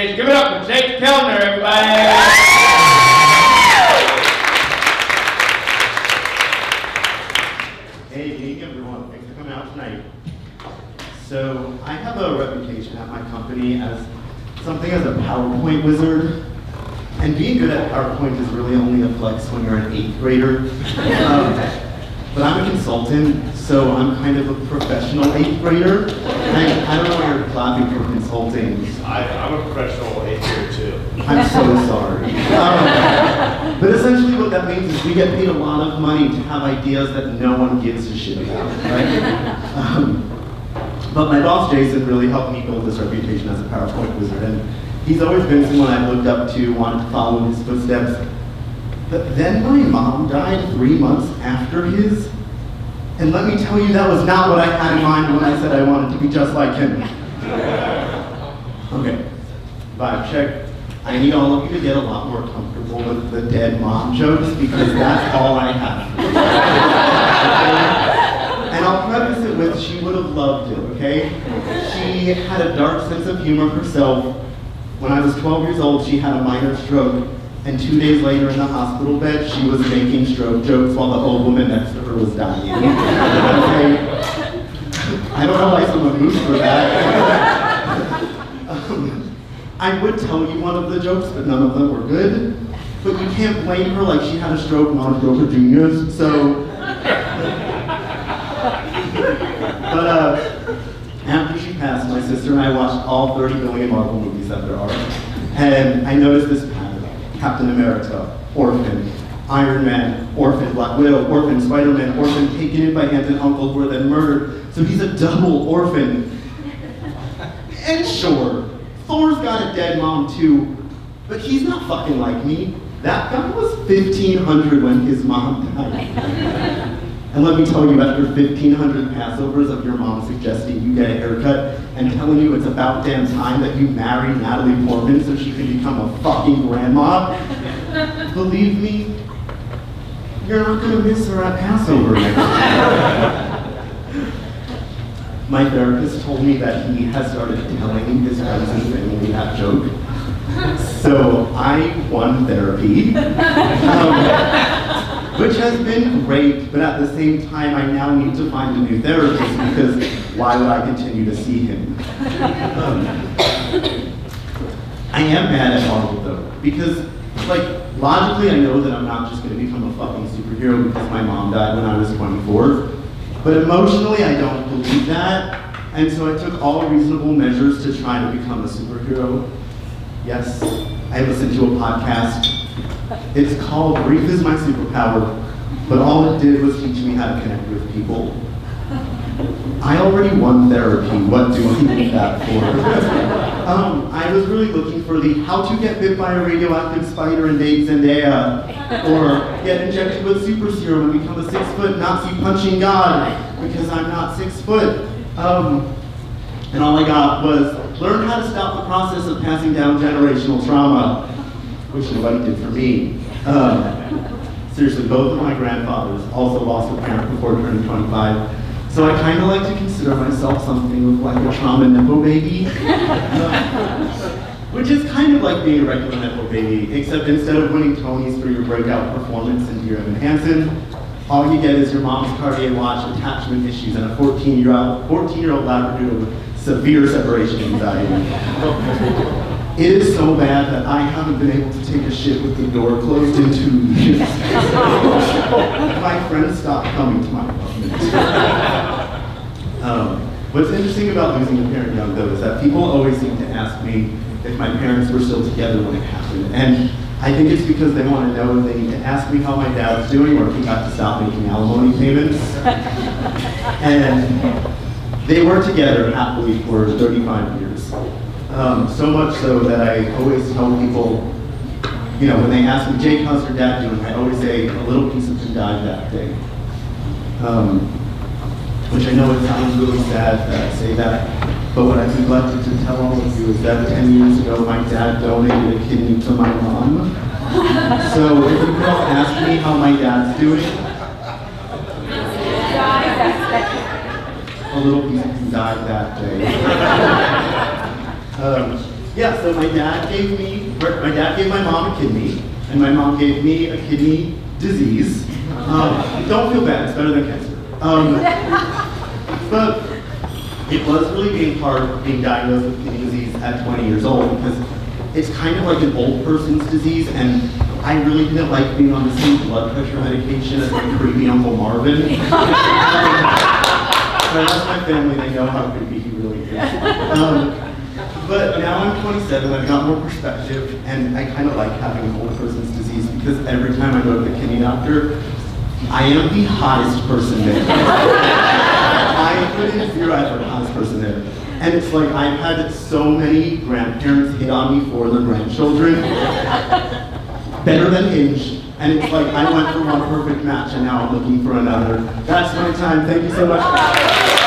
stage. Give it up for Jake Kellner, everybody. Hey everyone, thanks for coming out tonight. So I have a reputation at my company as something as a PowerPoint wizard. And being good at PowerPoint is really only a flex when you're an 8th grader. But I'm a consultant, so I'm kind of a professional 8th grader. I don't know why you're clapping for consulting. I'm a professional 8th grader too. I'm so sorry. But essentially what that means is we get paid a lot of money to have ideas that no one gives a shit about, right? But my boss, Jason, really helped me build this reputation as a PowerPoint wizard. And he's always been someone I've looked up to, wanted to follow in his footsteps. But then my mom died 3 months after his. And let me tell you, that was not what I had in mind when I said I wanted to be just like him. Okay, vibe check. I need all of you to get a lot more comfortable with the dead mom jokes because that's all I have. And I'll preface it with, she would have loved it, okay? She had a dark sense of humor herself. When I was 12 years old, she had a minor stroke, and 2 days later in the hospital bed, she was making stroke jokes while the old woman next to her was dying. Okay? I don't know why someone moved for that. I would tell you one of the jokes, but none of them were good. But you can't blame her, like she had a stroke, not a stroke of genius, so. But after she passed, my sister and I watched all 30 billion Marvel movies after ours. And I noticed this pattern. Captain America, orphan. Iron Man, orphan. Black Widow, orphan. Spider-Man, orphan. Taken in by aunt and uncle who were then murdered. So he's a double orphan. And sure, Thor's got a dead mom too, but he's not fucking like me. That guy was 1,500 when his mom died. And let me tell you, after 1,500 Passovers of your mom suggesting you get a haircut and telling you it's about damn time that you marry Natalie Portman so she can become a fucking grandma, believe me, you're not gonna miss her at Passover next year. My therapist told me that he has started telling his friends and family that joke. So I won therapy. Which has been great, but at the same time, I now need to find a new therapist because why would I continue to see him? I am mad at Marvel though, because like logically I know that I'm not just going to become a fucking superhero because my mom died when I was 24, but emotionally I don't believe that, and so I took all reasonable measures to try to become a superhero. Yes, I listened to a podcast. It's called Grief is My Superpower, but all it did was teach me how to connect with people. I already won therapy, what do I need that for? I was really looking for the how to get bit by a radioactive spider and date Zendaya, or get injected with super serum and become a 6-foot Nazi punching god, because I'm not 6 foot. And all I got was learn how to stop the process of passing down generational trauma, which nobody did for me. Seriously, both of my grandfathers also lost a parent before turning 25. So I kind of like to consider myself something of like a trauma nepo baby. Which is kind of like being a regular nepo baby, except instead of winning Tonys for your breakout performance in Dear Evan Hansen, all you get is your mom's Cartier watch, attachment issues, and a 14-year-old Labrador with severe separation anxiety. It is so bad that I haven't been able to take a shit with the door closed in 2 years. My friends stopped coming to my apartment. What's interesting about losing a parent young, though, is that people always seem to ask me if my parents were still together when it happened. And I think it's because they want to know if they need to ask me how my dad's doing or if he got to stop making alimony payments. And they were together happily for 35 years. So much so that I always tell people, you know, when they ask me, Jake, how's your dad doing? I always say, a little piece of him died that day. Which I know it sounds really sad that I say that, but what I've neglected to tell all of you is that 10 years ago, my dad donated a kidney to my mom. So if you could all ask me how my dad's doing, a little piece of him died that day. Yeah, so my dad gave my mom a kidney, and my mom gave me a kidney disease. Don't feel bad, it's better than cancer. But it was really being hard being diagnosed with kidney disease at 20 years old because it's kind of like an old person's disease, and I really didn't like being on the same blood pressure medication as my creepy Uncle Marvin. But that's my family, they know how creepy he really is. But now I'm 27, I've got more perspective, and I kind of like having an old person's disease because every time I go to the kidney doctor, I am the hottest person there. I put in 0, I'm the hottest person there. And it's like I've had so many grandparents hit on me for their grandchildren. Better than Hinge. And it's like I went for one perfect match and now I'm looking for another. That's my time. Thank you so much.